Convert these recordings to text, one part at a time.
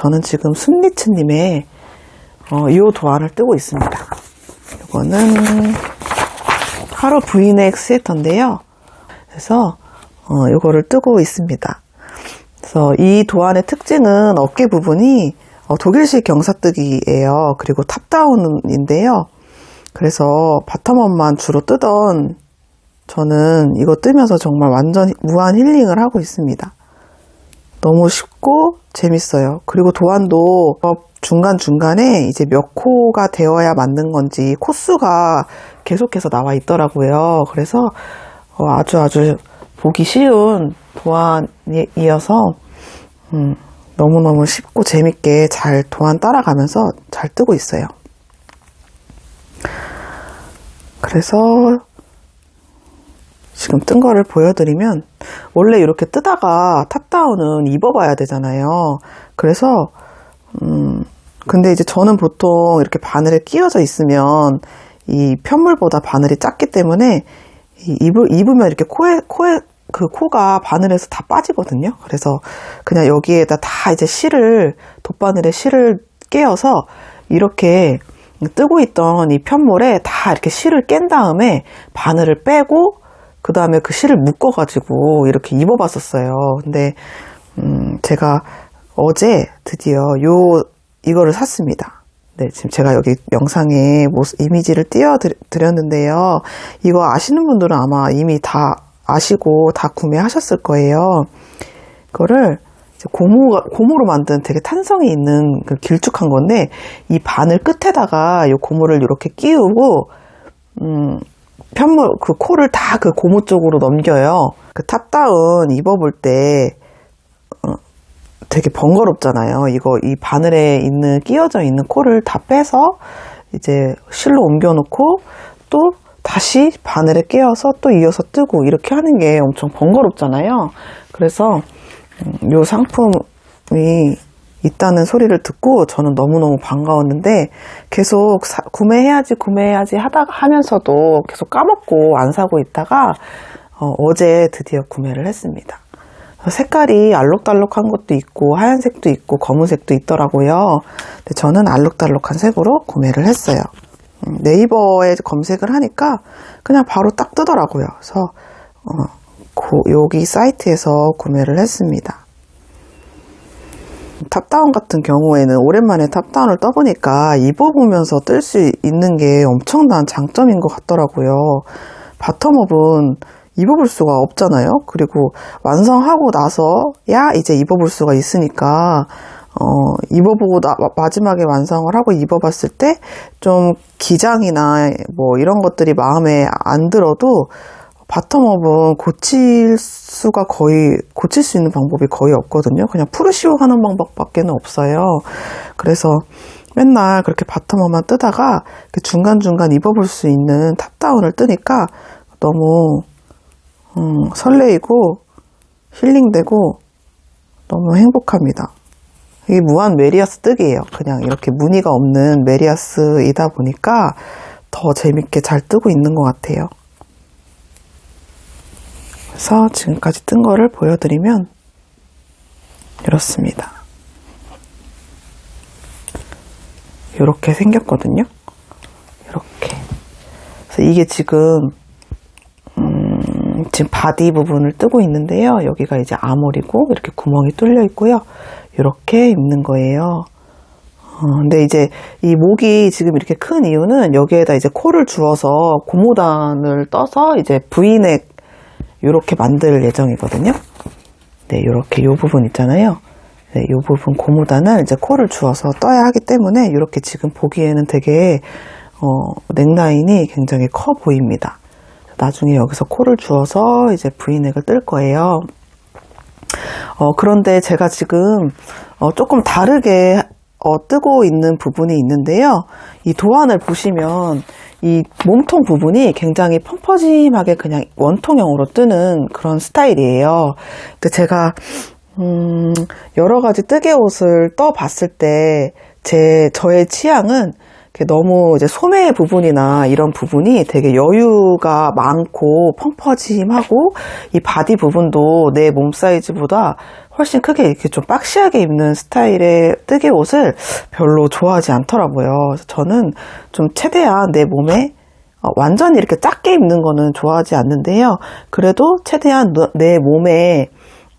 저는 지금 순리츠님의 이 도안을 뜨고 있습니다. 이거는 하루 브이넥 스웨터인데요. 그래서 이거를 뜨고 있습니다. 그래서 이 도안의 특징은 어깨 부분이 독일식 경사뜨기예요. 그리고 탑다운인데요. 그래서 바텀업만 주로 뜨던 저는 이거 뜨면서 정말 완전 무한 힐링을 하고 있습니다. 너무 쉽고 재밌어요. 그리고 도안도 중간중간에 이제 몇 코가 되어야 맞는 건지 코수가 계속해서 나와 있더라고요. 그래서 아주 보기 쉬운 도안이어서 너무너무 쉽고 재밌게 잘 도안 따라가면서 잘 뜨고 있어요. 그래서 지금 뜬 거를 보여드리면, 원래 이렇게 뜨다가 탑다운은 입어봐야 되잖아요. 그래서 근데 이제 저는 보통 이렇게 바늘에 끼워져 있으면 이 편물보다 바늘이 작기 때문에 입으면 이렇게 코에 그 코가 바늘에서 다 빠지거든요. 그래서 그냥 여기에다 다 이제 돗바늘에 실을 깨어서 이렇게 뜨고 있던 이 편물에 다 이렇게 실을 깬 다음에 바늘을 빼고 그 다음에 그 실을 묶어가지고 이렇게 입어봤었어요. 근데 제가 어제 드디어 이거를 샀습니다. 네, 지금 제가 여기 영상에 이미지를 띄워드렸는데요. 이거 아시는 분들은 아마 이미 다 아시고 다 구매하셨을 거예요. 이거를 이제 고무로 만든 되게 탄성이 있는 그 길쭉한 건데, 이 바늘 끝에다가 이 고무를 이렇게 끼우고 편물 그 코를 다 그 고무 쪽으로 넘겨요. 그 탑다운 입어볼 때 되게 번거롭잖아요. 이 바늘에 끼어져 있는 코를 다 빼서 이제 실로 옮겨놓고 또 다시 바늘에 끼워서 또 이어서 뜨고 이렇게 하는 게 엄청 번거롭잖아요. 그래서 이 상품이 있다는 소리를 듣고 저는 너무너무 반가웠는데, 계속 구매해야지 하면서도 계속 까먹고 안 사고 있다가 어제 드디어 구매를 했습니다. 색깔이 알록달록한 것도 있고 하얀색도 있고 검은색도 있더라고요. 근데 저는 알록달록한 색으로 구매를 했어요. 네이버에 검색을 하니까 그냥 바로 딱 뜨더라고요. 그래서 여기 사이트에서 구매를 했습니다. 탑다운 같은 경우에는 오랜만에 탑다운을 떠보니까 입어보면서 뜰 수 있는 게 엄청난 장점인 것 같더라고요. 바텀업은 입어볼 수가 없잖아요. 그리고 완성하고 나서야 이제 입어볼 수가 있으니까 입어보고 마지막에 완성을 하고 입어봤을 때 좀 기장이나 뭐 이런 것들이 마음에 안 들어도 바텀업은 고칠 수 있는 방법이 거의 없거든요. 그냥 푸르시오 하는 방법밖에 없어요. 그래서 맨날 그렇게 바텀업만 뜨다가 중간중간 입어볼 수 있는 탑다운을 뜨니까 너무 설레이고 힐링되고 너무 행복합니다. 이게 무한 메리아스 뜨기예요. 그냥 이렇게 무늬가 없는 메리아스이다 보니까 더 재밌게 잘 뜨고 있는 것 같아요. 그래서 지금까지 뜬 거를 보여드리면 이렇습니다. 이렇게 생겼거든요. 이렇게. 그래서 이게 지금 바디 부분을 뜨고 있는데요. 여기가 이제 아몰이고 이렇게 구멍이 뚫려 있고요. 이렇게 입는 거예요. 근데 이제 이 목이 지금 이렇게 큰 이유는 여기에다 이제 코를 주어서 고무단을 떠서 이제 브이넥 이렇게 만들 예정이거든요. 네, 이렇게 요 부분 있잖아요. 네, 요 부분 고무단을 이제 코를 주어서 떠야 하기 때문에 이렇게 지금 보기에는 되게 넥라인이 굉장히 커 보입니다. 나중에 여기서 코를 주어서 이제 브이넥을 뜰 거예요. 그런데 제가 지금 조금 다르게 뜨고 있는 부분이 있는데요. 이 도안을 보시면 이 몸통 부분이 굉장히 펑퍼짐하게 그냥 원통형으로 뜨는 그런 스타일이에요. 근데 제가 여러 가지 뜨개 옷을 떠 봤을 때 저의 취향은 너무 이제 소매 부분이나 이런 부분이 되게 여유가 많고 펑퍼짐하고 이 바디 부분도 내 몸 사이즈보다 훨씬 크게 이렇게 좀 박시하게 입는 스타일의 뜨개 옷을 별로 좋아하지 않더라고요. 그래서 저는 좀 최대한 내 몸에 완전히 이렇게 작게 입는 거는 좋아하지 않는데요. 그래도 최대한 내 몸에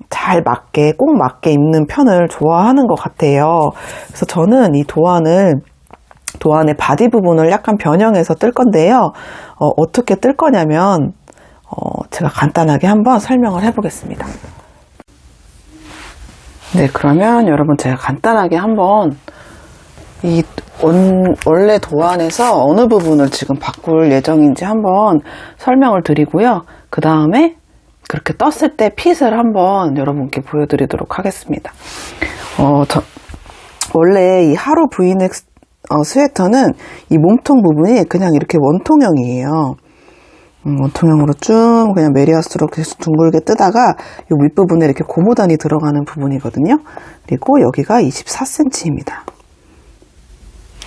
잘 맞게, 꼭 맞게 입는 편을 좋아하는 것 같아요. 그래서 저는 이 도안의 바디 부분을 약간 변형해서 뜰 건데요. 어떻게 뜰 거냐면, 제가 간단하게 한번 설명을 해보겠습니다. 네, 그러면 여러분 제가 간단하게 한번 원래 도안에서 어느 부분을 지금 바꿀 예정인지 한번 설명을 드리고요. 그 다음에 그렇게 떴을 때 핏을 한번 여러분께 보여드리도록 하겠습니다. 원래 이 하루 브이넥 스웨터는 이 몸통 부분이 그냥 이렇게 원통형이에요. 원통형으로 쭉 그냥 메리아스로 계속 둥글게 뜨다가 이 윗부분에 이렇게 고무단이 들어가는 부분이거든요. 그리고 여기가 24cm입니다.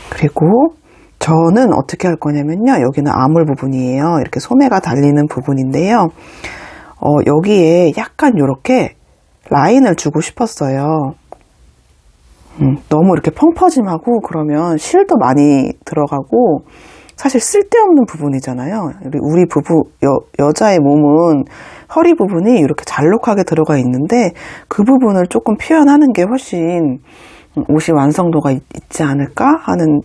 그리고 저는 어떻게 할 거냐면요. 여기는 아물 부분이에요. 이렇게 소매가 달리는 부분인데요. 여기에 약간 이렇게 라인을 주고 싶었어요. 너무 이렇게 펑퍼짐하고 그러면 실도 많이 들어가고 사실 쓸데없는 부분이잖아요. 우리 여자의 몸은 허리 부분이 이렇게 잘록하게 들어가 있는데 그 부분을 조금 표현하는 게 훨씬 옷이 완성도가 있지 않을까 하는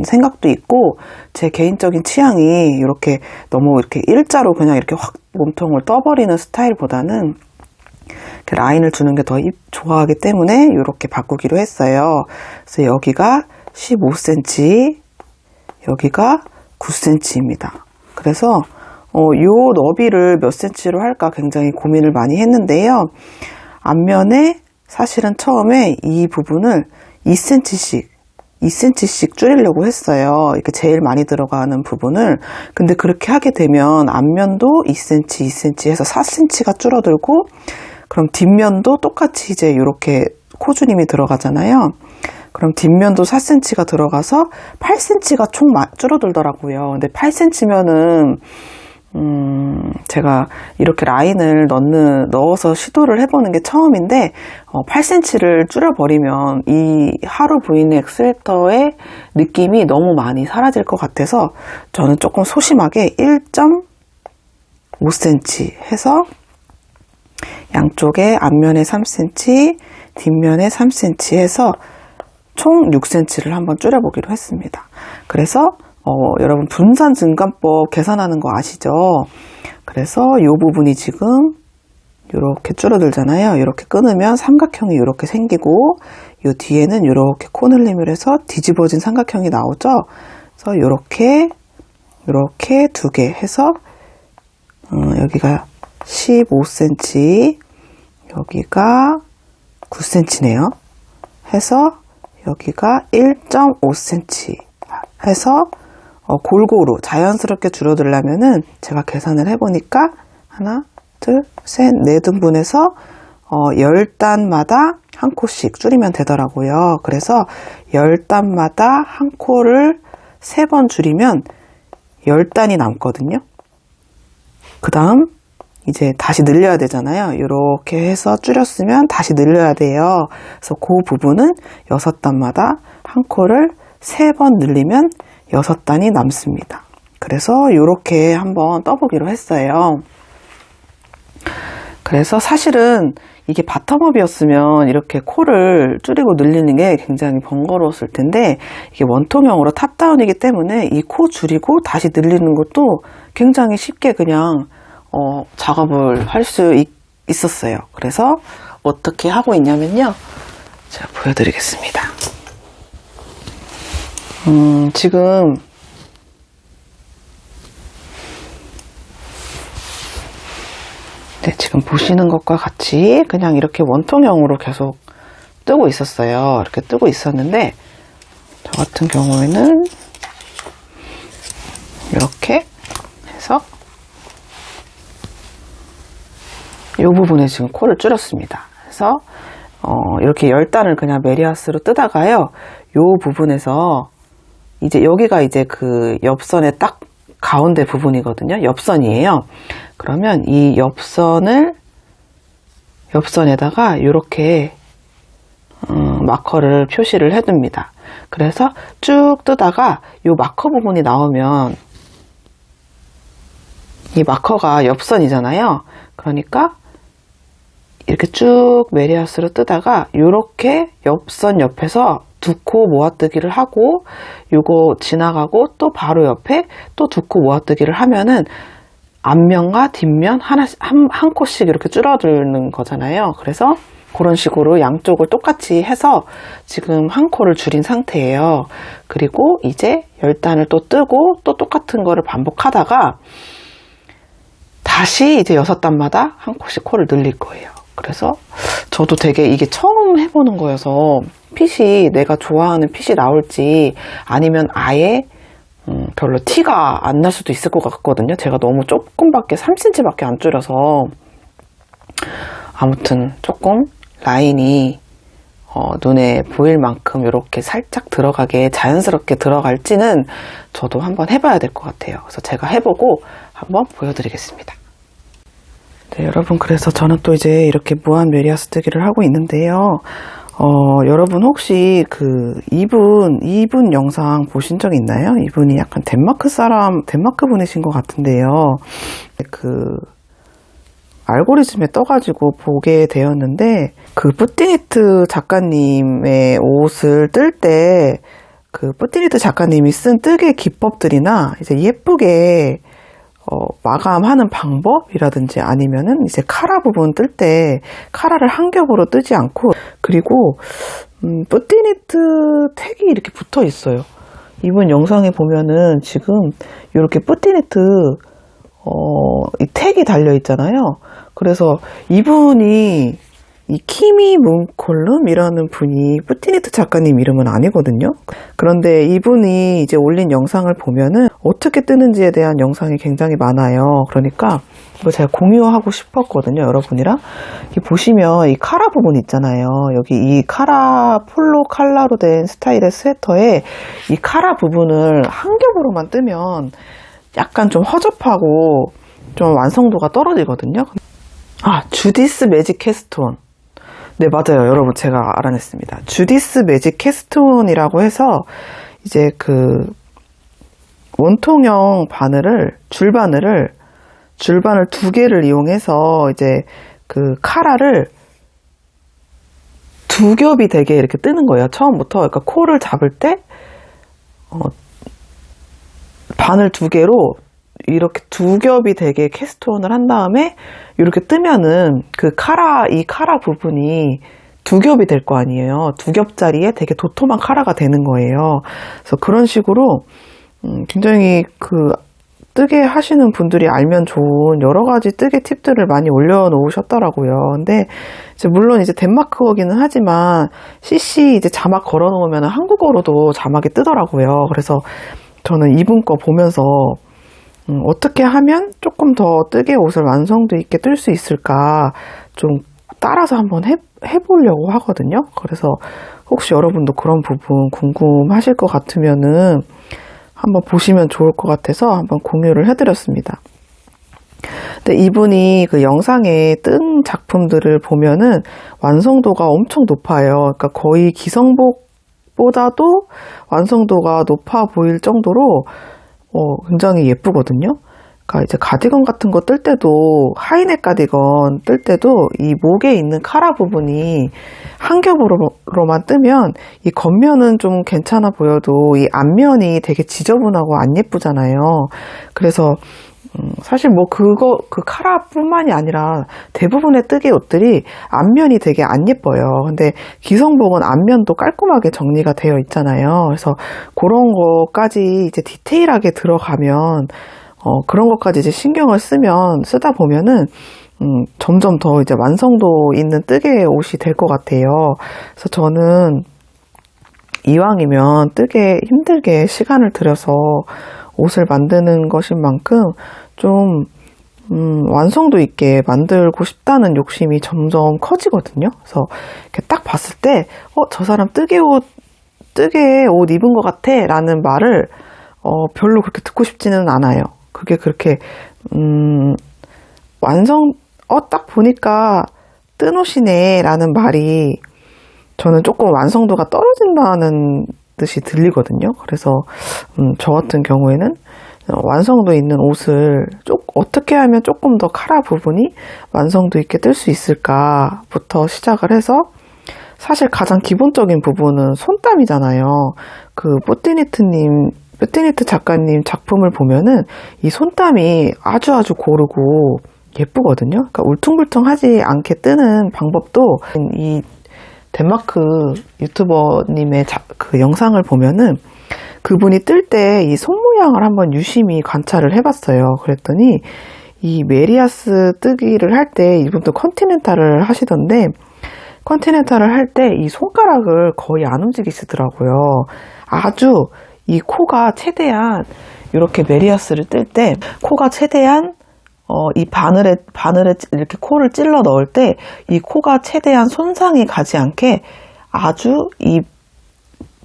생각도 있고, 제 개인적인 취향이 이렇게 너무 이렇게 일자로 그냥 이렇게 확 몸통을 떠버리는 스타일보다는 이렇게 라인을 주는 게 더 좋아하기 때문에 이렇게 바꾸기로 했어요. 그래서 여기가 15cm, 여기가 9cm입니다. 그래서 요 너비를 몇 cm로 할까 굉장히 고민을 많이 했는데요. 앞면에 사실은 처음에 이 부분을 2cm씩 줄이려고 했어요. 이렇게 제일 많이 들어가는 부분을. 근데 그렇게 하게 되면 앞면도 2cm, 2cm 해서 4cm가 줄어들고, 그럼 뒷면도 똑같이 이제 이렇게 코주님이 들어가잖아요. 그럼 뒷면도 4cm가 들어가서 8cm가 총 줄어들더라고요. 근데 8cm면은 제가 이렇게 라인을 넣어서 시도를 해보는 게 처음인데 8cm를 줄여버리면 이 하루 브이넥 스웨터의 느낌이 너무 많이 사라질 것 같아서 저는 조금 소심하게 1.5cm 해서 양쪽에 앞면에 3cm, 뒷면에 3cm 해서 총 6cm를 한번 줄여보기로 했습니다. 그래서 여러분 분산 증감법 계산하는 거 아시죠? 그래서 이 부분이 지금 이렇게 줄어들잖아요. 이렇게 끊으면 삼각형이 이렇게 생기고, 이 뒤에는 이렇게 코늘림을 해서 뒤집어진 삼각형이 나오죠. 그래서 이렇게 두 개 해서 여기가 15cm, 여기가 9cm네요. 해서 여기가 1.5cm 해서 골고루 자연스럽게 줄어들려면은 제가 계산을 해보니까 하나, 둘, 셋, 네 등분해서 10단마다 한 코씩 줄이면 되더라고요. 그래서 10단마다 한 코를 3번 줄이면 10단이 남거든요. 그 다음 이제 다시 늘려야 되잖아요. 이렇게 해서 줄였으면 다시 늘려야 돼요. 그래서 그 부분은 6단마다 한 코를 3번 늘리면 6단이 남습니다. 그래서 이렇게 한번 떠보기로 했어요. 그래서 사실은 이게 바텀업이었으면 이렇게 코를 줄이고 늘리는 게 굉장히 번거로웠을 텐데, 이게 원통형으로 탑다운이기 때문에 이 코 줄이고 다시 늘리는 것도 굉장히 쉽게 그냥 작업을 할 수 있었어요. 그래서 어떻게 하고 있냐면요. 제가 보여드리겠습니다. 지금 지금 보시는 것과 같이 그냥 이렇게 원통형으로 계속 뜨고 있었어요. 이렇게 뜨고 있었는데, 저 같은 경우에는 이렇게 해서 이 부분에 지금 코를 줄였습니다. 그래서 이렇게 10단을 그냥 메리아스로 뜨다가요, 이 부분에서 이제 여기가 이제 그 엽선의 딱 가운데 부분이거든요. 엽선이에요. 그러면 이 엽선에다가 이렇게 마커를 표시를 해둡니다. 그래서 쭉 뜨다가 이 마커 부분이 나오면 이 마커가 엽선이잖아요. 그러니까 이렇게 쭉 메리하스로 뜨다가 이렇게 엽선 옆에서 두 코 모아뜨기를 하고 요거 지나가고 또 바로 옆에 또 두 코 모아뜨기를 하면은 앞면과 뒷면 한 코씩 이렇게 줄어드는 거잖아요. 그래서 그런 식으로 양쪽을 똑같이 해서 지금 한 코를 줄인 상태예요. 그리고 이제 10단을 또 뜨고 또 똑같은 거를 반복하다가 다시 이제 6단마다 한 코씩 코를 늘릴 거예요. 그래서 저도 되게 이게 처음 해보는 거여서 핏이 내가 좋아하는 핏이 나올지 아니면 아예 별로 티가 안 날 수도 있을 것 같거든요. 제가 너무 조금밖에 3cm밖에 안 줄여서 아무튼 조금 라인이 눈에 보일 만큼 이렇게 살짝 들어가게 자연스럽게 들어갈지는 저도 한번 해봐야 될 것 같아요. 그래서 제가 해보고 한번 보여드리겠습니다. 네, 여러분, 그래서 저는 또 이제 이렇게 무한 메리하스 뜨기를 하고 있는데요. 여러분 혹시 이분 영상 보신 적 있나요? 이분이 약간 덴마크 분이신 것 같은데요. 알고리즘에 떠가지고 보게 되었는데, 뿌띠니트 작가님의 옷을 뜰 때, 뿌띠니트 작가님이 쓴 뜨개 기법들이나, 이제 예쁘게, 마감하는 방법이라든지 아니면은 이제 카라 부분 뜰 때 카라를 한 겹으로 뜨지 않고, 그리고 뿌띠니트 택이 이렇게 붙어 있어요. 이분 영상에 보면은 지금 이렇게 뿌띠니트 이 택이 달려 있잖아요. 그래서 이분이 이 키미 문콜룸이라는 분이 뿌띠니트 작가님 이름은 아니거든요. 그런데 이분이 이제 올린 영상을 보면은 어떻게 뜨는지에 대한 영상이 굉장히 많아요. 그러니까 이거 제가 공유하고 싶었거든요, 여러분이랑. 보시면 이 카라 부분 있잖아요. 여기 이 카라 폴로 칼라로 된 스타일의 스웨터에 이 카라 부분을 한 겹으로만 뜨면 약간 좀 허접하고 좀 완성도가 떨어지거든요. 주디스 매직 캐스톤. 네, 맞아요. 여러분, 제가 알아냈습니다. 주디스 매직 캐스톤이라고 해서 이제 원통형 줄바늘을 2개를 이용해서 이제 카라를 2겹이 되게 이렇게 뜨는 거예요. 처음부터. 그러니까 코를 잡을 때 바늘 2개로 이렇게 2겹이 되게 캐스톤을 한 다음에 이렇게 뜨면은 이 카라 부분이 2겹이 될 거 아니에요. 2겹짜리에 되게 도톰한 카라가 되는 거예요. 그래서 그런 식으로 굉장히 뜨개 하시는 분들이 알면 좋은 여러 가지 뜨개 팁들을 많이 올려놓으셨더라고요. 근데 물론 이제 덴마크어기는 하지만 CC 이제 자막 걸어놓으면 한국어로도 자막이 뜨더라고요. 그래서 저는 이분 거 보면서 어떻게 하면 조금 더 뜨개 옷을 완성도 있게 뜰 수 있을까 좀 따라서 한번 해보려고 하거든요. 그래서 혹시 여러분도 그런 부분 궁금하실 것 같으면은 한번 보시면 좋을 것 같아서 한번 공유를 해드렸습니다. 근데 이분이 영상에 뜬 작품들을 보면은 완성도가 엄청 높아요. 그러니까 거의 기성복보다도 완성도가 높아 보일 정도로 굉장히 예쁘거든요. 그러니까 이제 가디건 같은 거 뜰 때도, 하이넥 가디건 뜰 때도 이 목에 있는 카라 부분이 한 겹으로만 뜨면 이 겉면은 좀 괜찮아 보여도 이 앞면이 되게 지저분하고 안 예쁘잖아요. 그래서 사실 그 카라뿐만이 아니라 대부분의 뜨개 옷들이 앞면이 되게 안 예뻐요. 근데 기성복은 앞면도 깔끔하게 정리가 되어 있잖아요. 그래서 그런 거까지 이제 디테일하게 들어가면, 그런 것까지 이제 신경을 쓰다 보면은, 점점 더 이제 완성도 있는 뜨개 옷이 될 것 같아요. 그래서 저는 이왕이면 뜨개 힘들게 시간을 들여서 옷을 만드는 것인 만큼 좀 완성도 있게 만들고 싶다는 욕심이 점점 커지거든요. 그래서 이렇게 딱 봤을 때 저 사람 뜨개 옷 뜨개 옷 입은 것 같아 라는 말을 별로 그렇게 듣고 싶지는 않아요. 그게 그렇게 딱 보니까 뜬 옷이네 라는 말이 저는 조금 완성도가 떨어진다는 듯이 들리거든요. 그래서 저 같은 경우에는 완성도 있는 옷을 어떻게 하면 조금 더 카라 부분이 완성도 있게 뜰 수 있을까부터 시작을 해서, 사실 가장 기본적인 부분은 손땀이잖아요. 그 뽀띠니트 작가님 작품을 보면은 이 손땀이 아주 고르고 예쁘거든요. 그러니까 울퉁불퉁하지 않게 뜨는 방법도 이 덴마크 유튜버님의 그 영상을 보면은 그분이 뜰 때 이 손 모양을 한번 유심히 관찰을 해봤어요. 그랬더니 이 메리아스 뜨기를 할 때 이분도 컨티넨탈을 하시던데, 컨티넨탈을 할 때 이 손가락을 거의 안 움직이시더라고요. 아주 이 코가 최대한 이렇게 메리아스를 뜰 때 코가 최대한 이 바늘에 이렇게 코를 찔러 넣을 때 이 코가 최대한 손상이 가지 않게 아주 이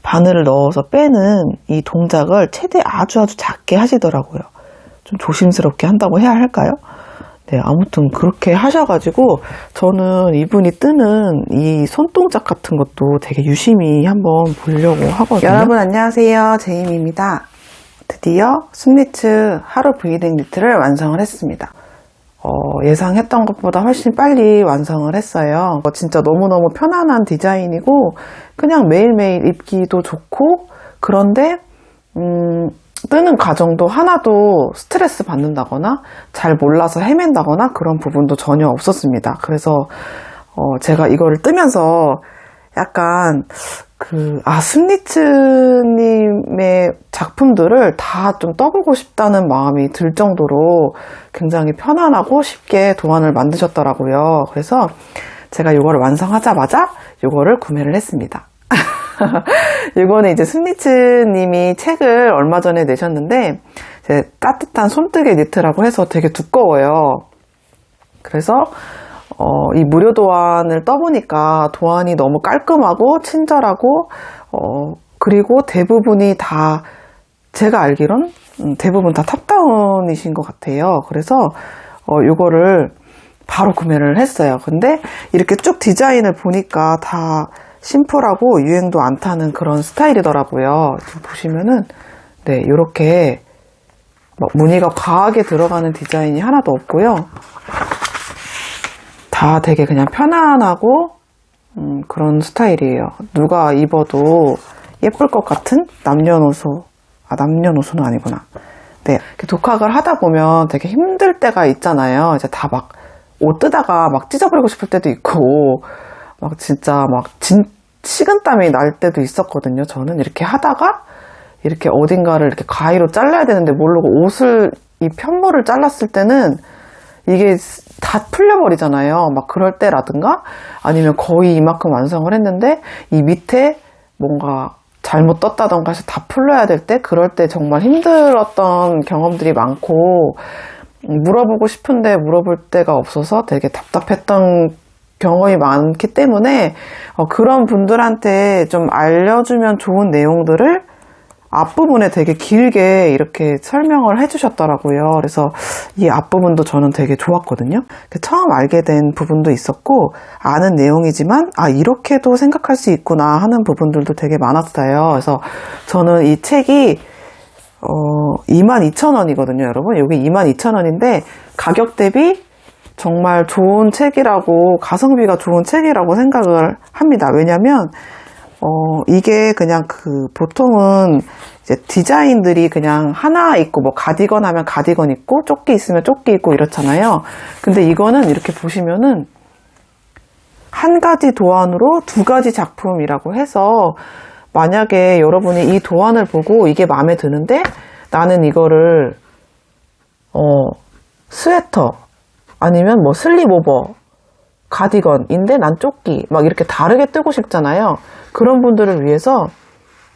바늘을 넣어서 빼는 이 동작을 아주 작게 하시더라고요. 좀 조심스럽게 한다고 해야 할까요? 네, 아무튼 그렇게 하셔가지고 저는 이분이 뜨는 이 손동작 같은 것도 되게 유심히 한번 보려고 하거든요. 여러분 안녕하세요, 제임입니다. 드디어 스미츠 하루 브이딩 니트를 완성을 했습니다. 예상했던 것보다 훨씬 빨리 완성을 했어요. 진짜 너무너무 편안한 디자인이고 그냥 매일매일 입기도 좋고, 그런데 뜨는 과정도 하나도 스트레스 받는다거나 잘 몰라서 헤맨다거나 그런 부분도 전혀 없었습니다. 그래서 제가 이거를 뜨면서 약간 스미츠님의 작품들을 다 좀 떠보고 싶다는 마음이 들 정도로 굉장히 편안하고 쉽게 도안을 만드셨더라고요. 그래서 제가 이거를 완성하자마자 이거를 구매를 했습니다. 이거는 이제 스미츠님이 책을 얼마 전에 내셨는데, 이제 따뜻한 손뜨개 니트라고 해서 되게 두꺼워요. 그래서 이 무료 도안을 떠보니까 도안이 너무 깔끔하고 친절하고 그리고 대부분이 다 제가 알기론 대부분 다 탑다운이신 것 같아요. 그래서 이거를 바로 구매를 했어요. 근데 이렇게 쭉 디자인을 보니까 다 심플하고 유행도 안 타는 그런 스타일이더라고요. 지금 보시면은 네, 이렇게 무늬가 과하게 들어가는 디자인이 하나도 없고요. 다 되게 그냥 편안하고 그런 스타일이에요. 누가 입어도 예쁠 것 같은 남녀노소는 아니구나. 네, 독학을 하다 보면 되게 힘들 때가 있잖아요. 이제 다 옷 뜨다가 찢어버리고 싶을 때도 있고, 진짜 식은땀이 날 때도 있었거든요. 저는 이렇게 하다가 이렇게 어딘가를 이렇게 가위로 잘라야 되는데 모르고 이 편물을 잘랐을 때는 이게 다 풀려버리잖아요. 그럴 때라든가 아니면 거의 이만큼 완성을 했는데 이 밑에 뭔가 잘못 떴다던가 해서 다 풀려야 될 때, 그럴 때 정말 힘들었던 경험들이 많고, 물어보고 싶은데 물어볼 데가 없어서 되게 답답했던 경험이 많기 때문에 그런 분들한테 좀 알려주면 좋은 내용들을 앞부분에 되게 길게 이렇게 설명을 해주셨더라고요. 그래서 이 앞부분도 저는 되게 좋았거든요. 처음 알게 된 부분도 있었고, 아는 내용이지만 이렇게도 생각할 수 있구나 하는 부분들도 되게 많았어요. 그래서 저는 이 책이 22,000원이거든요, 여러분. 여기 22,000원인데 가격 대비 정말 좋은 책이라고, 가성비가 좋은 책이라고 생각을 합니다. 왜냐면 이게 그냥 보통은 이제 디자인들이 그냥 하나 있고, 가디건 하면 가디건 있고, 조끼 있으면 조끼 있고 이렇잖아요. 근데 이거는 이렇게 보시면은 한 가지 도안으로 두 가지 작품이라고 해서, 만약에 여러분이 이 도안을 보고 이게 마음에 드는데 나는 이거를 스웨터 아니면 슬립오버 가디건인데 난 조끼 이렇게 다르게 뜨고 싶잖아요. 그런 분들을 위해서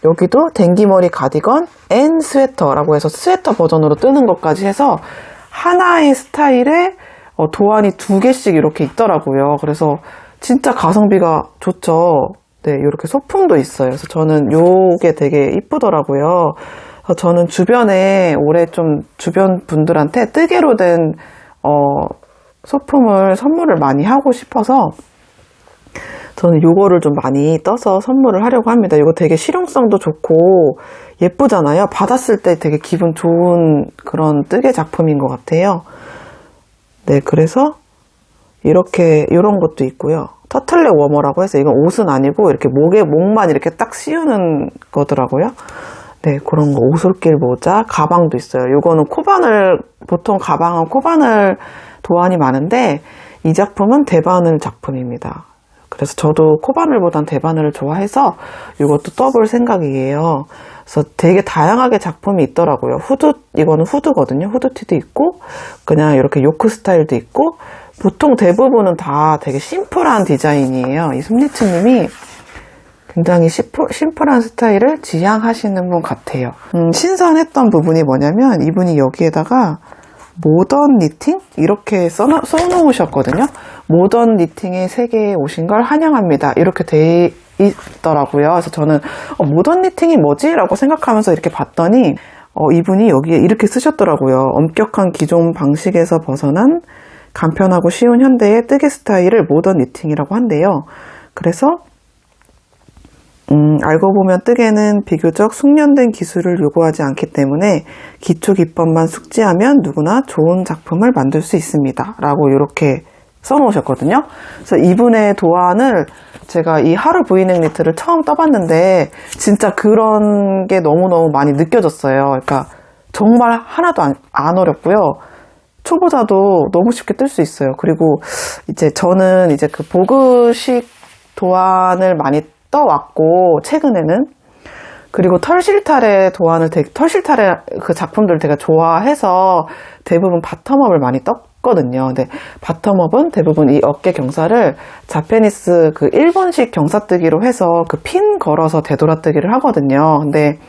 여기도 댕기머리 가디건 앤 스웨터라고 해서 스웨터 버전으로 뜨는 것까지 해서 하나의 스타일에 도안이 두 개씩 이렇게 있더라고요. 그래서 진짜 가성비가 좋죠. 네, 이렇게 소품도 있어요. 그래서 저는 요게 되게 이쁘더라고요. 그래서 저는 주변에 올해 좀 주변 분들한테 뜨개로 된 소품을 선물을 많이 하고 싶어서 저는 요거를 좀 많이 떠서 선물을 하려고 합니다. 이거 되게 실용성도 좋고 예쁘잖아요. 받았을 때 되게 기분 좋은 그런 뜨개 작품인 것 같아요. 네, 그래서 이렇게 이런 것도 있고요. 터틀넥 워머라고 해서 이건 옷은 아니고 이렇게 목만 이렇게 딱 씌우는 거더라고요. 네, 그런 거. 오솔길 모자, 가방도 있어요. 요거는 보통 가방은 코바늘 도안이 많은데 이 작품은 대바늘 작품입니다. 그래서 저도 코바늘보단 대바늘을 좋아해서 이것도 떠볼 생각이에요. 그래서 되게 다양하게 작품이 있더라고요. 이거는 후드거든요. 후드티도 있고, 그냥 이렇게 요크 스타일도 있고, 보통 대부분은 다 되게 심플한 디자인이에요. 이 숨니츠님이 굉장히 심플한 스타일을 지향하시는 분 같아요. 신선했던 부분이 뭐냐면 이분이 여기에다가 모던 니팅? 이렇게 써놓으셨거든요. 모던 니팅의 세계에 오신 걸 환영합니다. 이렇게 돼 있더라고요. 그래서 저는 모던 니팅이 뭐지? 라고 생각하면서 이렇게 봤더니 이분이 여기에 이렇게 쓰셨더라고요. 엄격한 기존 방식에서 벗어난 간편하고 쉬운 현대의 뜨개 스타일을 모던 니팅이라고 한대요. 그래서 알고 보면 뜨개는 비교적 숙련된 기술을 요구하지 않기 때문에 기초 기법만 숙지하면 누구나 좋은 작품을 만들 수 있습니다. 라고 이렇게 써놓으셨거든요. 그래서 이분의 도안을 제가 이 하루 브이넥 니트를 처음 떠봤는데 진짜 그런 게 너무너무 많이 느껴졌어요. 그러니까 정말 하나도 안 어렵고요. 초보자도 너무 쉽게 뜰 수 있어요. 그리고 이제 저는 이제 그 보그식 도안을 많이 떠왔고 최근에는 그리고 털실탈의 그 작품들을 되게 좋아해서 대부분 바텀업을 많이 떴거든요. 근데 바텀업은 대부분 이 어깨 경사를 자페니스 그 일본식 경사뜨기로 해서 그 핀 걸어서 되돌아뜨기를 하거든요. 근데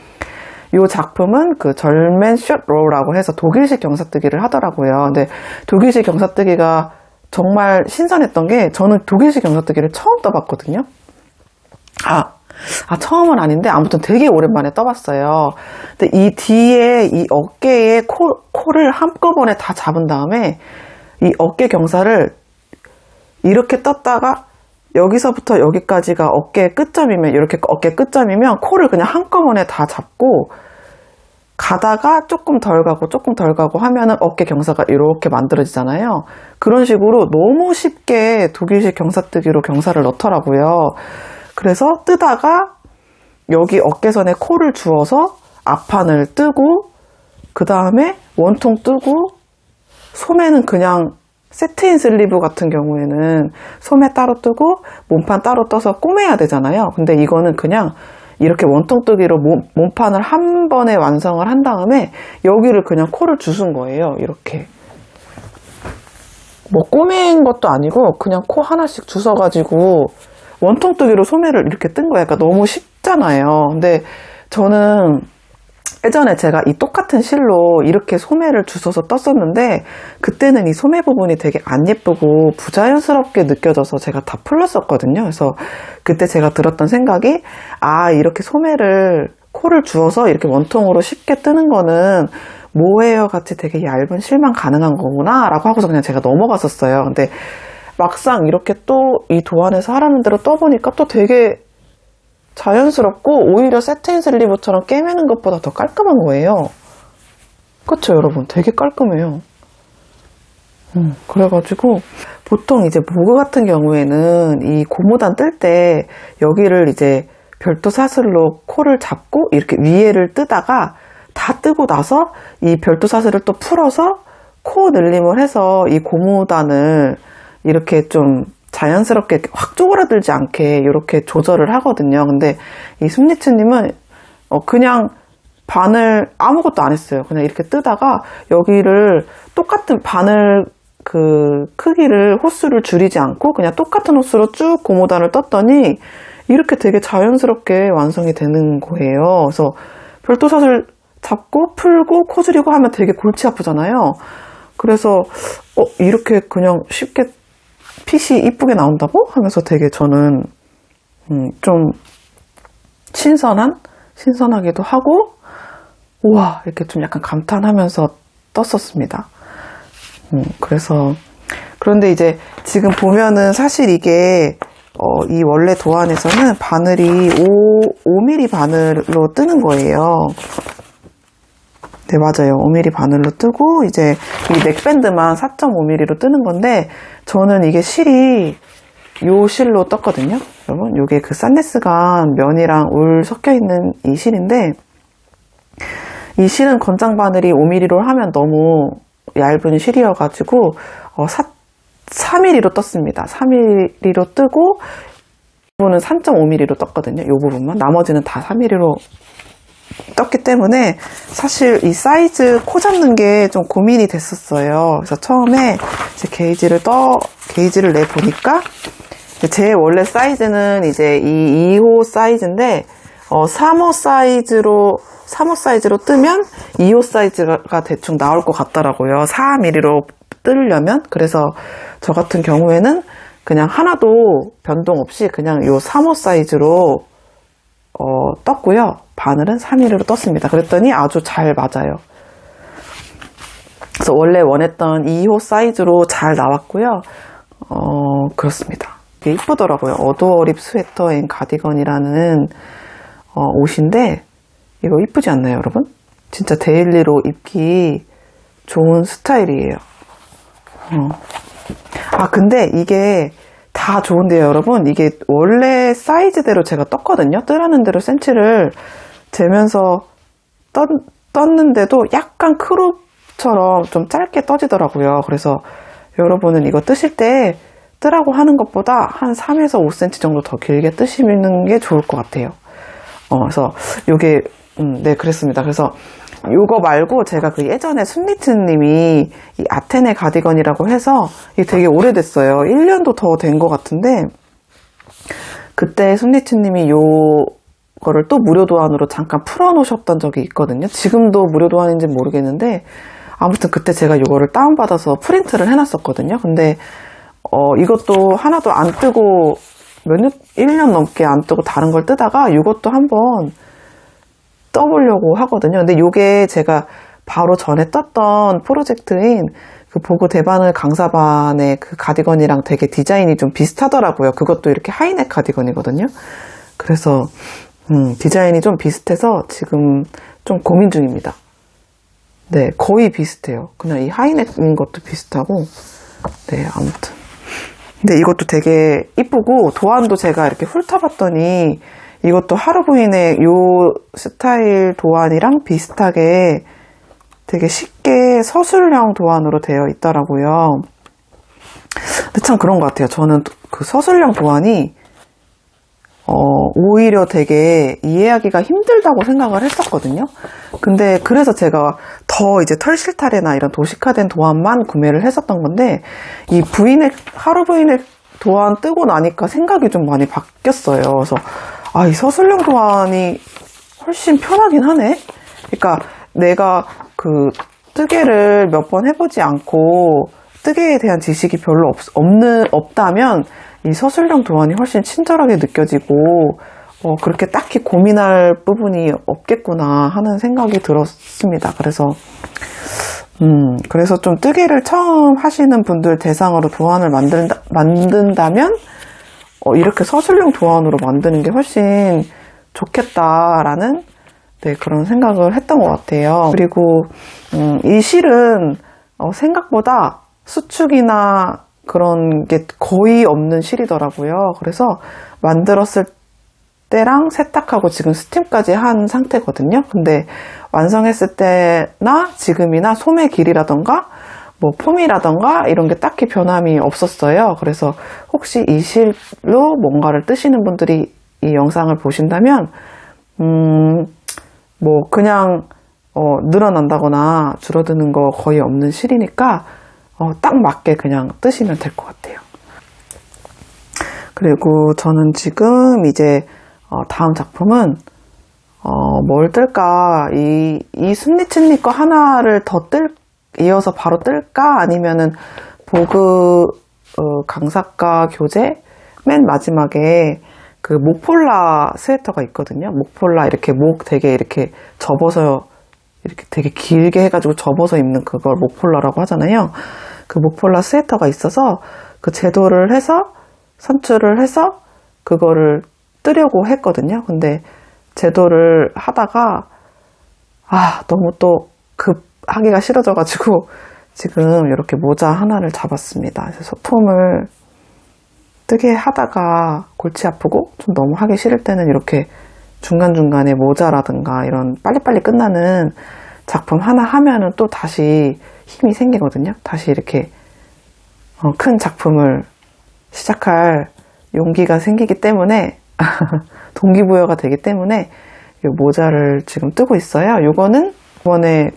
이 작품은 그 절맨 숏로우라고 해서 독일식 경사뜨기를 하더라고요. 근데 독일식 경사뜨기가 정말 신선했던 게 저는 독일식 경사뜨기를 처음 떠봤거든요. 처음은 아닌데 아무튼 되게 오랜만에 떠봤어요. 근데 이 뒤에 이 어깨에 코를 한꺼번에 다 잡은 다음에 이 어깨 경사를 이렇게 떴다가 여기서부터 여기까지가 어깨 끝점이면 이렇게 어깨 끝점이면 코를 그냥 한꺼번에 다 잡고 가다가 조금 덜 가고 하면은 어깨 경사가 이렇게 만들어지잖아요. 그런 식으로 너무 쉽게 독일식 경사뜨기로 경사를 넣더라고요. 그래서 뜨다가 여기 어깨선에 코를 주어서 앞판을 뜨고 그 다음에 원통 뜨고 소매는 그냥 세트인 슬리브 같은 경우에는 소매 따로 뜨고 몸판 따로 떠서 꼬매야 되잖아요. 근데 이거는 그냥 이렇게 원통 뜨기로 몸판을 한 번에 완성을 한 다음에 여기를 그냥 코를 주순 거예요. 이렇게 뭐 꼬맨 것도 아니고 그냥 코 하나씩 주워가지고 원통 뜨기로 소매를 이렇게 뜬 거예요. 그러니까 너무 쉽잖아요. 근데 저는 예전에 제가 이 똑같은 실로 이렇게 소매를 주워서 떴었는데 그때는 이 소매 부분이 되게 안 예쁘고 부자연스럽게 느껴져서 제가 다 풀렀었거든요. 그래서 그때 제가 들었던 생각이 이렇게 코를 주워서 이렇게 원통으로 쉽게 뜨는 거는 모헤어 같이 되게 얇은 실만 가능한 거구나 라고 하고서 그냥 제가 넘어갔었어요. 근데 막상 이렇게 또 이 도안에서 하라는 대로 떠보니까 또 되게 자연스럽고 오히려 세트인 슬리브처럼 꿰매는 것보다 더 깔끔한 거예요. 그쵸 여러분? 되게 깔끔해요. 그래가지고 보통 이제 보그 같은 경우에는 이 고무단 뜰 때 여기를 이제 별도 사슬로 코를 잡고 이렇게 위에를 뜨다가 다 뜨고 나서 이 별도 사슬을 또 풀어서 코 늘림을 해서 이 고무단을 이렇게 좀 자연스럽게 확 쪼그라들지 않게 이렇게 조절을 하거든요. 근데 이 숨니츠님은 그냥 바늘 아무것도 안 했어요. 그냥 이렇게 뜨다가 여기를 똑같은 바늘 그 크기를 호수를 줄이지 않고 그냥 똑같은 호수로 쭉 고무단을 떴더니 이렇게 되게 자연스럽게 완성이 되는 거예요. 그래서 별도 사슬 잡고 풀고 코 줄이고 하면 되게 골치 아프잖아요. 그래서 이렇게 그냥 쉽게 핏이 이쁘게 나온다고 하면서 되게 저는 좀 신선하기도 하고, 우와, 이렇게 좀 약간 감탄하면서 떴었습니다. 그런데 이제 지금 보면은 사실 이게, 이 원래 도안에서는 바늘이 5mm 바늘로 뜨는 거예요. 네, 맞아요. 5mm 바늘로 뜨고, 이제 이 넥밴드만 4.5mm로 뜨는 건데, 저는 이게 실이 요 실로 떴거든요. 여러분, 요게 그 산네스간 면이랑 울 섞여 있는 이 실인데, 이 실은 건장 바늘이 5mm로 하면 너무 얇은 실이어가지고 4mm로 떴습니다. 4mm로 뜨고 이 부분은 3.5mm로 떴거든요. 이 부분만. 나머지는 다 4mm로 떴기 때문에 사실 이 사이즈 코 잡는 게 좀 고민이 됐었어요. 그래서 처음에 이제 게이지를 내 보니까 제 원래 사이즈는 이제 이 2호 사이즈인데 3호 사이즈로 뜨면 2호 사이즈가 대충 나올 것 같더라고요. 4mm로 뜨려면. 그래서 저 같은 경우에는 그냥 하나도 변동 없이 그냥 요 3호 사이즈로 떴고요. 바늘은 3mm로 떴습니다. 그랬더니 아주 잘 맞아요. 그래서 원래 원했던 2호 사이즈로 잘 나왔고요. 그렇습니다. 이게 이쁘더라고요. 어두어립 스웨터 앤 가디건이라는 옷인데 이거 이쁘지 않나요, 여러분? 진짜 데일리로 입기 좋은 스타일이에요. 근데 이게 다 좋은데요, 여러분. 이게 원래 사이즈대로 제가 떴거든요. 뜨라는 대로 센치를 재면서 떴는데도 약간 크롭처럼 좀 짧게 떠지더라고요. 그래서 여러분은 이거 뜨실 때 뜨라고 하는 것보다 한 3에서 5cm 정도 더 길게 뜨시는 게 좋을 것 같아요. 그래서 요게 네, 그랬습니다. 그래서 요거 말고 제가 그 예전에 순리트님이 이 아테네 가디건이라고 해서 이게 되게 오래됐어요. 1년도 더 된 것 같은데 그때 순리트님이 요거를 또 무료 도안으로 잠깐 풀어놓으셨던 적이 있거든요. 지금도 무료 도안인지는 모르겠는데 아무튼 그때 제가 요거를 다운받아서 프린트를 해놨었거든요. 근데 이것도 하나도 안 뜨고 1년 넘게 안 뜨고 다른 걸 뜨다가 이것도 한번 떠보려고 하거든요. 근데 이게 제가 바로 전에 떴던 프로젝트인 그 보고 대바늘 강사반의 그 가디건이랑 되게 디자인이 좀 비슷하더라고요. 그것도 이렇게 하이넥 가디건이거든요. 그래서 디자인이 좀 비슷해서 지금 좀 고민 중입니다. 네, 거의 비슷해요. 그냥 이 하이넥인 것도 비슷하고. 네, 아무튼. 근데 이것도 되게 이쁘고 도안도 제가 이렇게 훑어봤더니 이것도 하루부인의 요 스타일 도안이랑 비슷하게 되게 쉽게 서술형 도안으로 되어 있더라고요. 근데 참 그런 것 같아요. 저는 그 서술형 도안이 오히려 되게 이해하기가 힘들다고 생각을 했었거든요. 근데 그래서 제가 더 이제 털실타래나 이런 도식화된 도안만 구매를 했었던 건데 이 하루 부인의 도안 뜨고 나니까 생각이 좀 많이 바뀌었어요. 그래서 이 서술형 도안이 훨씬 편하긴 하네. 그러니까 내가 그 뜨개를 몇 번 해보지 않고 뜨개에 대한 지식이 별로 없다면 이 서술형 도안이 훨씬 친절하게 느껴지고 그렇게 딱히 고민할 부분이 없겠구나 하는 생각이 들었습니다. 그래서 좀 뜨개를 처음 하시는 분들 대상으로 도안을 만든다면 이렇게 서술형 도안으로 만드는 게 훨씬 좋겠다라는 그런 생각을 했던 것 같아요. 그리고 이 실은 생각보다 수축이나 그런 게 거의 없는 실이더라고요. 그래서 만들었을 때랑 세탁하고 지금 스팀까지 한 상태거든요. 근데 완성했을 때나 지금이나 소매 길이라던가 뭐 폼이라던가 이런 게 딱히 변함이 없었어요. 그래서 혹시 이 실로 뭔가를 뜨시는 분들이 이 영상을 보신다면 뭐 그냥 늘어난다거나 줄어드는 거 거의 없는 실이니까 딱 맞게 그냥 뜨시면 될 것 같아요. 그리고 저는 지금 이제 다음 작품은 뭘 뜰까? 이 순리츠니 거 하나를 더 이어서 바로 뜰까? 아니면은 보그 강사과 교재 맨 마지막에 그 목폴라 스웨터가 있거든요. 목폴라 이렇게 목 되게 이렇게 접어서 이렇게 되게 길게 해가지고 접어서 입는 그걸 목폴라라고 하잖아요. 그 목폴라 스웨터가 있어서 그 제도를 해서 선출을 해서 그거를 뜨려고 했거든요. 근데 제도를 하다가 너무 또 급하기가 싫어져가지고 지금 이렇게 모자 하나를 잡았습니다. 그래서 소품을 뜨게 하다가 골치 아프고 좀 너무 하기 싫을 때는 이렇게 중간중간에 모자라든가 이런 빨리빨리 끝나는 작품 하나 하면은 또 다시 힘이 생기거든요. 다시 이렇게 큰 작품을 시작할 용기가 생기기 때문에 동기부여가 되기 때문에 이 모자를 지금 뜨고 있어요. 요거는 이번에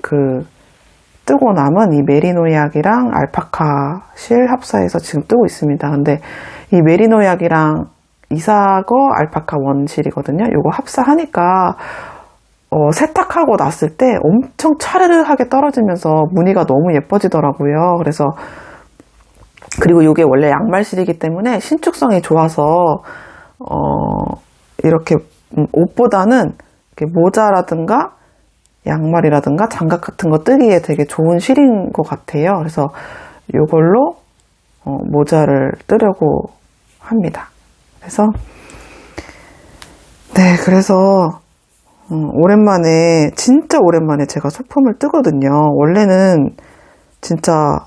뜨고 남은 이 메리노 약이랑 알파카 실 합사해서 지금 뜨고 있습니다. 근데 이 메리노 약이랑 이사거 알파카 원실이거든요. 요거 합사하니까 세탁하고 났을 때 엄청 차르르하게 떨어지면서 무늬가 너무 예뻐지더라고요. 그래서 그리고 요게 원래 양말실이기 때문에 신축성이 좋아서 이렇게 옷보다는 이렇게 모자라든가 양말이라든가 장갑 같은 거 뜨기에 되게 좋은 실인 것 같아요. 그래서 이걸로 모자를 뜨려고 합니다. 그래서 오랜만에 진짜 오랜만에 제가 소품을 뜨거든요. 원래는 진짜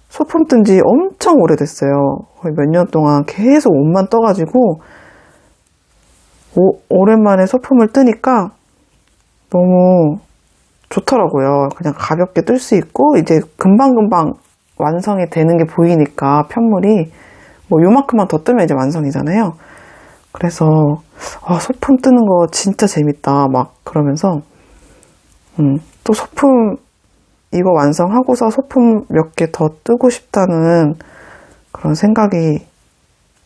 소품 뜬 지 엄청 오래됐어요. 거의 몇 년 동안 계속 옷만 떠가지고 오랜만에 소품을 뜨니까 너무 좋더라고요. 그냥 가볍게 뜰 수 있고 이제 금방금방 완성이 되는 게 보이니까 편물이 뭐 요만큼만 더 뜨면 이제 완성이잖아요. 그래서 소품 뜨는 거 진짜 재밌다 막 그러면서 또 소품 이거 완성하고서 소품 몇 개 더 뜨고 싶다는 그런 생각이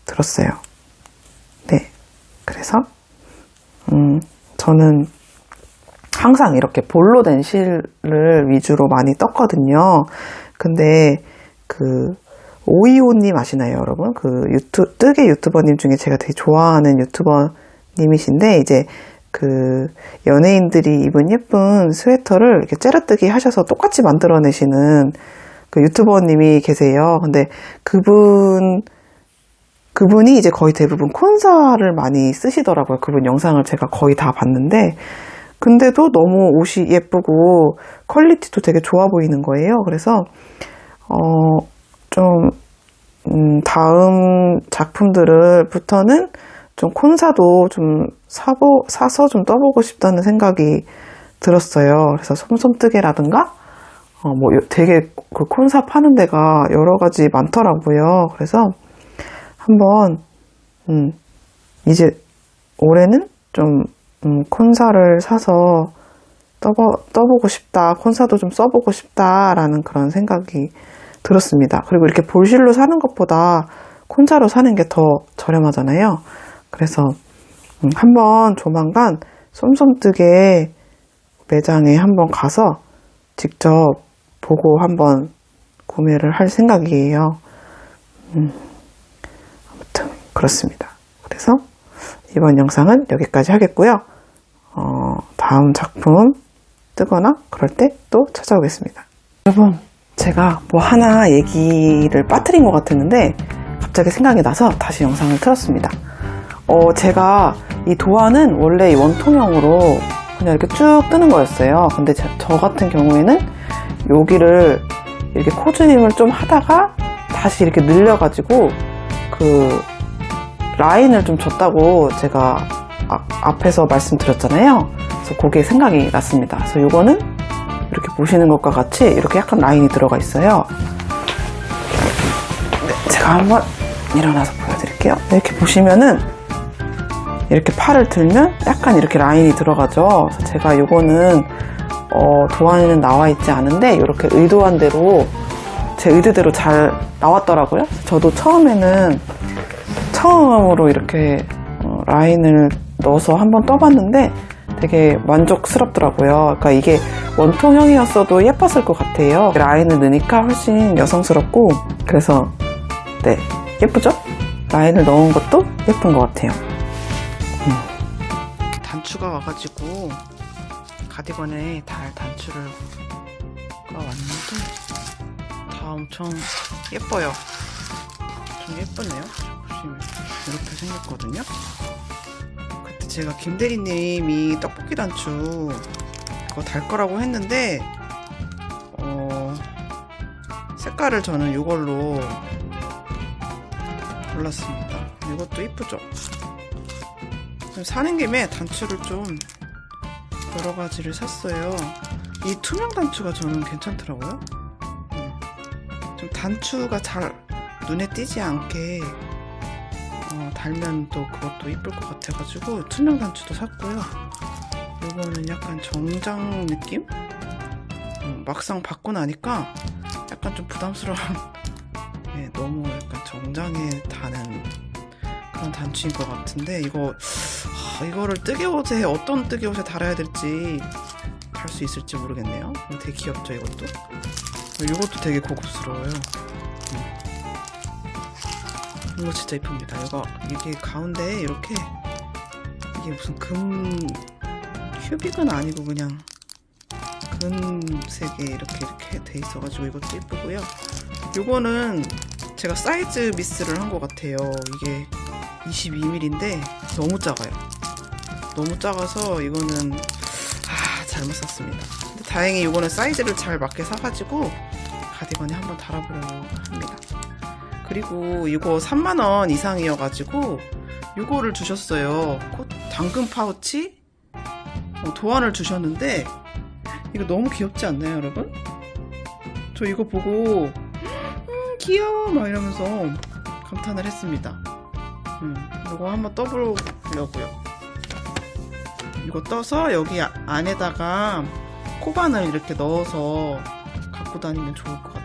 들었어요. 네, 그래서 저는 항상 이렇게 볼로 된 실을 위주로 많이 떴거든요. 근데 오이오님 아시나요, 여러분? 뜨개 유튜버님 중에 제가 되게 좋아하는 유튜버님이신데, 이제 연예인들이 입은 예쁜 스웨터를 이렇게 째려뜨기 하셔서 똑같이 만들어내시는 그 유튜버님이 계세요. 근데 그분이 이제 거의 대부분 콘사를 많이 쓰시더라고요. 그분 영상을 제가 거의 다 봤는데, 근데도 너무 옷이 예쁘고 퀄리티도 되게 좋아 보이는 거예요. 그래서 다음 작품들부터는 좀 콘사도 좀 사서 좀 떠보고 싶다는 생각이 들었어요. 그래서 솜솜뜨개라든가 되게 그 콘사 파는 데가 여러 가지 많더라고요. 그래서 한번 이제 올해는 좀 콘사를 사서 떠보고 싶다. 콘사도 좀 써보고 싶다라는 그런 생각이 들었습니다. 그리고 이렇게 볼실로 사는 것보다 콘사로 사는 게 더 저렴하잖아요. 그래서 한번 조만간 솜솜뜨개 매장에 한번 가서 직접 보고 한번 구매를 할 생각이에요. 아무튼 그렇습니다. 그래서 이번 영상은 여기까지 하겠고요. 다음 작품 뜨거나 그럴 때 또 찾아오겠습니다. 여러분, 제가 뭐 하나 얘기를 빠뜨린 것 같았는데 갑자기 생각이 나서 다시 영상을 틀었습니다. 제가 이 도안은 원래 이 원통형으로 그냥 이렇게 쭉 뜨는 거였어요. 근데 저 같은 경우에는 여기를 이렇게 코줄임을 좀 하다가 다시 이렇게 늘려가지고 라인을 좀 줬다고 제가 앞에서 말씀드렸잖아요. 그래서 그게 생각이 났습니다. 그래서 이거는 이렇게 보시는 것과 같이 이렇게 약간 라인이 들어가 있어요. 네, 제가 한번 일어나서 보여드릴게요. 이렇게 보시면은 이렇게 팔을 들면 약간 이렇게 라인이 들어가죠. 그래서 제가 이거는 도안에는 나와 있지 않은데 이렇게 의도한 대로 제 의도대로 잘 나왔더라고요. 저도 처음으로 이렇게 라인을 넣어서 한번 떠봤는데 되게 만족스럽더라고요. 그러니까 이게 원통형이었어도 예뻤을 것 같아요. 라인을 넣으니까 훨씬 여성스럽고, 그래서 네, 예쁘죠? 라인을 넣은 것도 예쁜 것 같아요. 단추가 와가지고 가디건에 달 단추를 왔는데 다 엄청 예뻐요. 좀 예쁘네요. 보시면 이렇게 생겼거든요. 그때 제가 김대리님이 떡볶이 단추 그거 달 거라고 했는데 색깔을 저는 이걸로 골랐습니다. 이것도 이쁘죠? 사는 김에 단추를 좀 여러 가지를 샀어요. 이 투명 단추가 저는 괜찮더라고요. 좀 단추가 잘 눈에 띄지 않게 달면 또 그것도 이쁠 것 같아가지고 투명 단추도 샀고요. 이거는 약간 정장 느낌? 막상 받고 나니까 약간 좀 부담스러운 네, 너무 약간 정장에 다는 그런 단추인 것 같은데 이거를 뜨개옷에 어떤 뜨개옷에 달아야 될지 달 수 있을지 모르겠네요. 되게 귀엽죠 이것도? 이것도 되게 고급스러워요. 이거 진짜 이쁩니다. 이게 가운데에 이렇게 이게 무슨 큐빅은 아니고 그냥 금색에 이렇게 돼 있어가지고 이것도 이쁘고요. 요거는 제가 사이즈 미스를 한 것 같아요. 이게 22mm인데 너무 작아요. 너무 작아서 이거는 잘못 샀습니다. 근데 다행히 이거는 사이즈를 잘 맞게 사가지고 가디건에 한번 달아보려고 합니다. 그리고 이거 3만원 이상이어가지고 이거를 주셨어요. 당근 파우치 도안을 주셨는데 이거 너무 귀엽지 않나요 여러분? 저 이거 보고 귀여워 막 이러면서 감탄을 했습니다. 이거 한번 떠보려고요. 이거 떠서 여기 안에다가 코바늘 이렇게 넣어서 갖고 다니면 좋을 것 같아요.